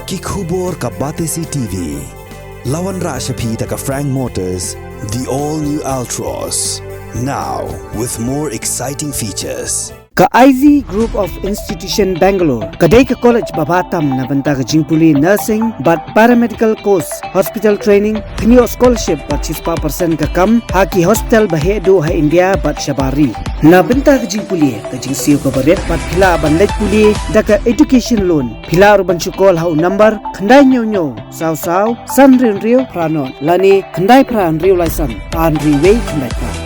Ki khubor ka Batesi TV. Lawan Rashapi taka Frank Motors, the all-new Altros. Now with more exciting features. Ka IZ Group of Institution Bangalore, kadai ka college babatam na banta ka jingpuli nursing but paramedical course, hospital training, kniyo scholarship but 6% ka kam, haki hospital bahedo ha India but shabari. Na banta ka jingpuli ka jingsiyo ka baret but pila bandaj puli da ka education loan. Pila urban chukol ha number khandai nyo saw san rio pranon lani khandai pran rio laisan an riway khandai pra.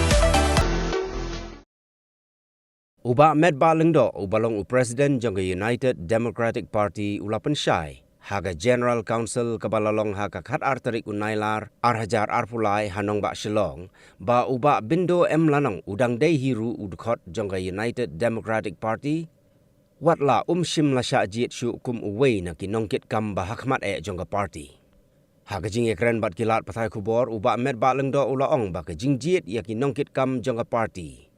Uba medba lengdo ubalong President jongga United Democratic Party ulapan syai haga General Council kabalalong haga khat arterik unailar arhajar arpulai hanong ba shilong ba uba Bindo lanong udang day hiru Dkhot jongga United Democratic Party watla shim la sya jiet syu kum uwei na kinongkit kam ba hakmat jongga party haga jing ekren bat kilat pathai kubor uba medba lengdo ulaong ba ka jing jiet ya kinongkit kam jongga party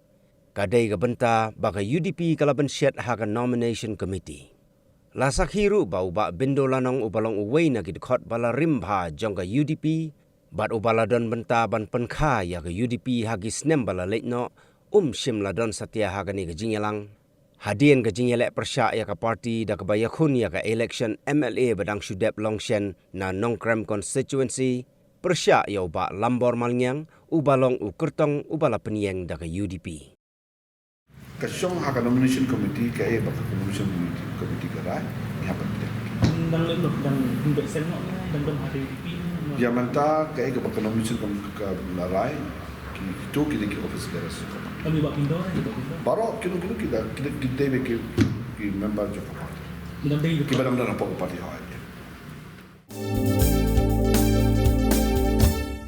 kadai ka benta baka UDP kalaban syet haka nomination committee. Lasak hiru ba uba Bindo lanong ubalong uwei na Dkhot bala rimbha jongga UDP, bat ubala don benta ban penkha ya ka UDP hagi snem bala letno shim ladon satya haka ni ka jingelang. Hadien ka jingelek persya ya ka party da ka bayakun ya ka election MLA badang syudep longshen na Nongkrem constituency, persya ya uba Lambor Malnyang ubalong ukertong ubala penyeng da ka UDP. Kasyong haka nomination committee kaya baka nomination committee karai ni apa tidak dan untuk senok dan hari ini ya manta kaya baka nomination committee larai itu kita office garas kami buat Bindo baru kita member joko party dan kita dalam party hal